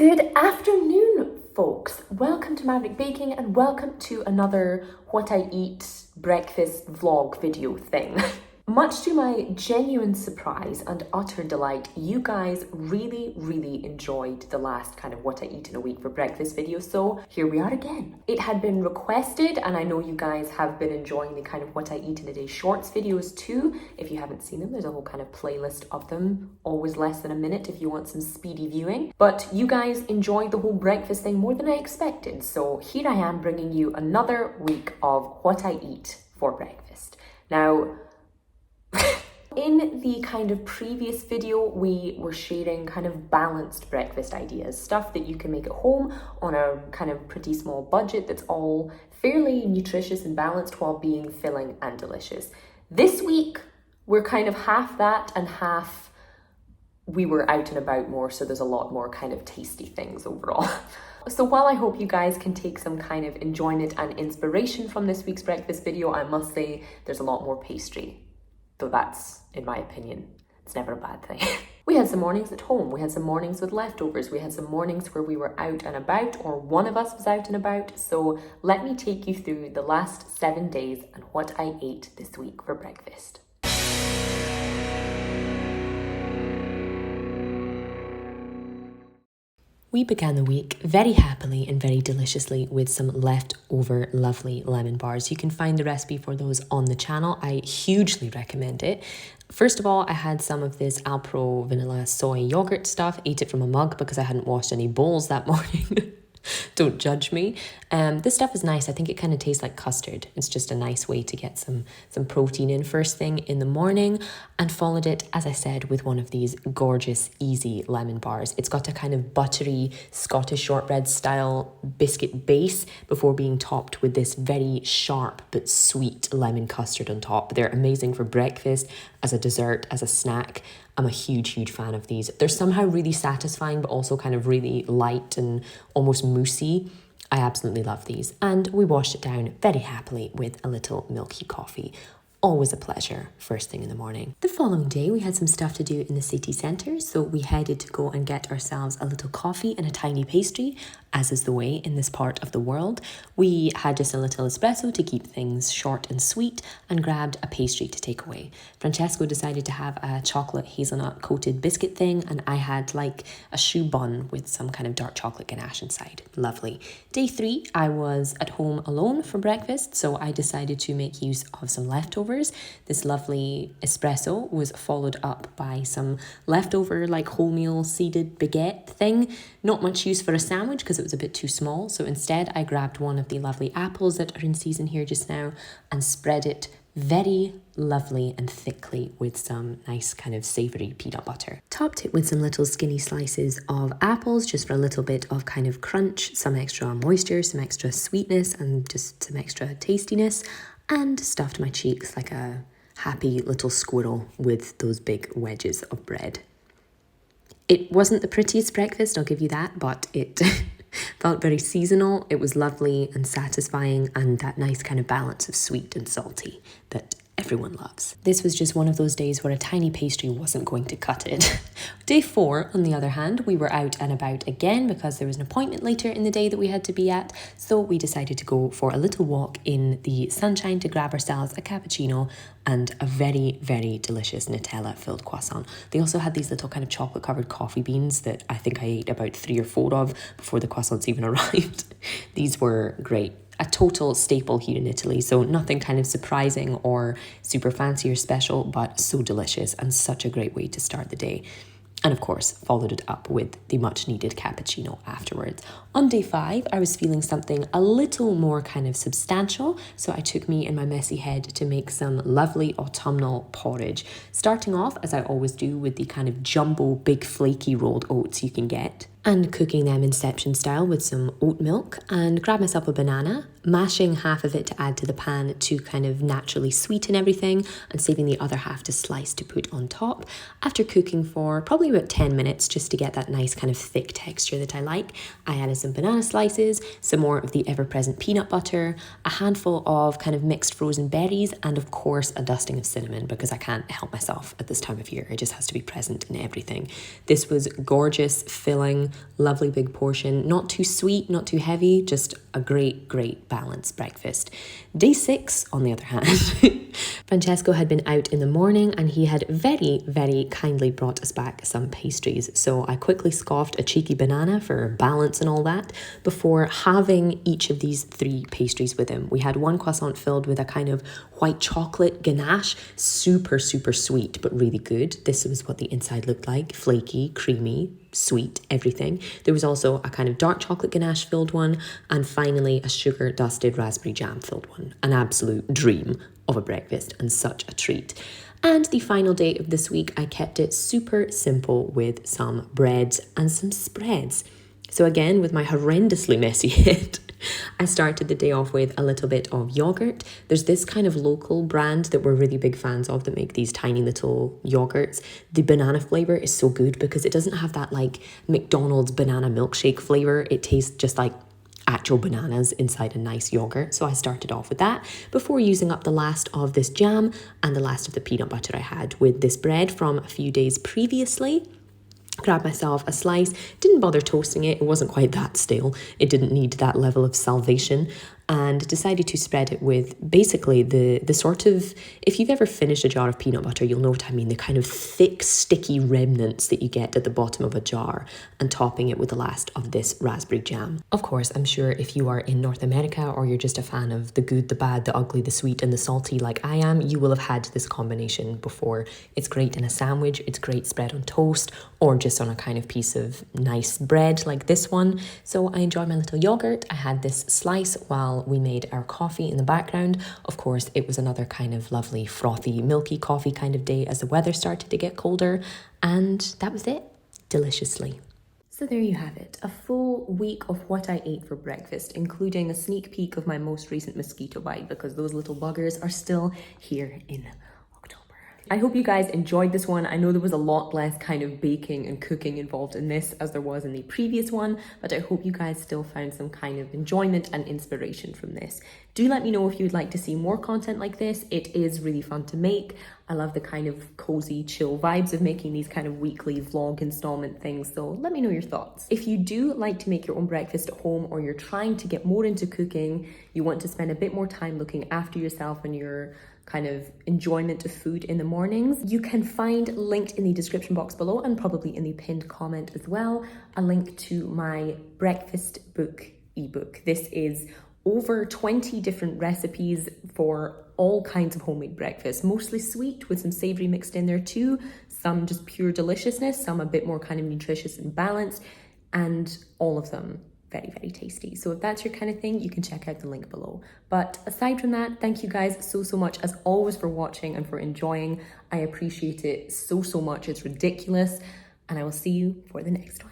Good afternoon, folks. Welcome to Maverick Baking and welcome to another What I Eat breakfast vlog video thing. Much to my genuine surprise and utter delight, you guys really enjoyed the last kind of What I Eat in a Week for breakfast video, so here we are again. It had been requested and I know you guys have been enjoying the kind of What I Eat in a Day shorts videos too. If you haven't seen them, there's a whole kind of playlist of them, always less than a minute if you want some speedy viewing. But you guys enjoyed the whole breakfast thing more than I expected, so here I am bringing you another week of What I Eat for breakfast. Now, in the kind of previous video, we were sharing kind of balanced breakfast ideas, stuff that you can make at home on a kind of pretty small budget that's all fairly nutritious and balanced while being filling and delicious. This week, we're kind of half that and half we were out and about more, so there's a lot more kind of tasty things overall. So while I hope you guys can take some kind of enjoyment and inspiration from this week's breakfast video, I must say there's a lot more pastry. Though that's, in my opinion, it's never a bad thing. We had some mornings at home, we had some mornings with leftovers, we had some mornings where we were out and about, or one of us was out and about. So let me take you through the last 7 days and what I ate this week for breakfast. We began the week very happily and very deliciously with some leftover lovely lemon bars. You can find the recipe for those on the channel. I hugely recommend it. First of all, I had some of this Alpro vanilla soy yogurt stuff, ate it from a mug because I hadn't washed any bowls that morning. Don't judge me. This stuff is nice. I think it kind of tastes like custard. It's just a nice way to get some protein in first thing in the morning, and followed it, as I said, with one of these gorgeous, easy lemon bars. It's got a kind of buttery Scottish shortbread style biscuit base before being topped with this very sharp but sweet lemon custard on top. They're amazing for breakfast, as a dessert, as a snack. I'm a huge fan of these. They're somehow really satisfying, but also kind of really light and almost moussey. I absolutely love these. And we washed it down very happily with a little milky coffee. Always a pleasure first thing in the morning. The following day, we had some stuff to do in the city centre, so we headed to go and get ourselves a little coffee and a tiny pastry, as is the way in this part of the world. We had just a little espresso to keep things short and sweet, and grabbed a pastry to take away. Francesco decided to have a chocolate hazelnut coated biscuit thing, and I had like a choux bun with some kind of dark chocolate ganache inside. Lovely. Day 3, I was at home alone for breakfast, so I decided to make use of some leftovers. This lovely espresso was followed up by some leftover like wholemeal seeded baguette thing. Not much use for a sandwich because it was a bit too small, so instead I grabbed one of the lovely apples that are in season here just now and spread it very lovely and thickly with some nice kind of savoury peanut butter. Topped it with some little skinny slices of apples just for a little bit of kind of crunch, some extra moisture, some extra sweetness and just some extra tastiness, and stuffed my cheeks like a happy little squirrel with those big wedges of bread. It wasn't the prettiest breakfast, I'll give you that, but it felt very seasonal. It was lovely and satisfying, and that nice kind of balance of sweet and salty that everyone loves. This was just one of those days where a tiny pastry wasn't going to cut it. Day 4, on the other hand, we were out and about again because there was an appointment later in the day that we had to be at, so we decided to go for a little walk in the sunshine to grab ourselves a cappuccino and a very delicious Nutella filled croissant. They also had these little kind of chocolate covered coffee beans that I think I ate about 3 or 4 of before the croissants even arrived. These were great. A total staple here in Italy, so nothing kind of surprising or super fancy or special, but so delicious and such a great way to start the day. And of course, followed it up with the much needed cappuccino afterwards. On day 5, I was feeling something a little more kind of substantial, so I took me and my messy head to make some lovely autumnal porridge. Starting off, as I always do, with the kind of jumbo, big flaky rolled oats you can get, and cooking them Inception style with some oat milk, and grab myself a banana, mashing half of it to add to the pan to kind of naturally sweeten everything, and saving the other half to slice to put on top. After cooking for probably about 10 minutes just to get that nice kind of thick texture that I like, I added some banana slices, some more of the ever-present peanut butter, a handful of kind of mixed frozen berries, and of course a dusting of cinnamon, because I can't help myself at this time of year. It just has to be present in everything. This was gorgeous, filling, lovely big portion, not too sweet, not too heavy, just a great balanced breakfast. Day 6, on the other hand, Francesco had been out in the morning and he had very kindly brought us back some pastries. So I quickly scoffed a cheeky banana for balance and all that before having each of these 3 pastries with him. We had one croissant filled with a kind of white chocolate ganache, super sweet, but really good. This was what the inside looked like, flaky, creamy, sweet, everything. There was also a kind of dark chocolate ganache filled one, and finally a sugar dusted raspberry jam filled one. An absolute dream of a breakfast and such a treat. And the final day of this week, I kept it super simple with some breads and some spreads. So again, with my horrendously messy head, I started the day off with a little bit of yogurt. There's this kind of local brand that we're really big fans of that make these tiny little yogurts. The banana flavor is so good because it doesn't have that like McDonald's banana milkshake flavor. It tastes just like actual bananas inside a nice yogurt. So I started off with that before using up the last of this jam and the last of the peanut butter I had with this bread from a few days previously. Grabbed myself a slice, didn't bother toasting it, it wasn't quite that stale, it didn't need that level of salvation, and decided to spread it with basically the sort of, if you've ever finished a jar of peanut butter, you'll know what I mean, the kind of thick, sticky remnants that you get at the bottom of a jar, and topping it with the last of this raspberry jam. Of course, I'm sure if you are in North America or you're just a fan of the good, the bad, the ugly, the sweet, and the salty like I am, you will have had this combination before. It's great in a sandwich, it's great spread on toast, or just on a kind of piece of nice bread like this one. So I enjoyed my little yogurt. I had this slice while we made our coffee in the background. Of course, it was another kind of lovely, frothy, milky coffee kind of day as the weather started to get colder. And that was it, deliciously. So there you have it, a full week of what I ate for breakfast, including a sneak peek of my most recent mosquito bite, because those little buggers are still here in October. I hope you guys enjoyed this one. I know there was a lot less kind of baking and cooking involved in this as there was in the previous one, but I hope you guys still found some kind of enjoyment and inspiration from this. Do let me know if you'd like to see more content like this. It is really fun to make. I love the kind of cozy, chill vibes of making these kind of weekly vlog installment things, so let me know your thoughts. If you do like to make your own breakfast at home, or you're trying to get more into cooking, you want to spend a bit more time looking after yourself and your kind of enjoyment of food in the mornings, you can find linked in the description box below, and probably in the pinned comment as well, a link to my breakfast book ebook. This is over 20 different recipes for all kinds of homemade breakfast, mostly sweet with some savory mixed in there too, some just pure deliciousness, some a bit more kind of nutritious and balanced, and all of them very tasty. So if that's your kind of thing, you can check out the link below. But aside from that, thank you guys so much as always for watching and for enjoying. I appreciate it so much. It's ridiculous, and I will see you for the next one.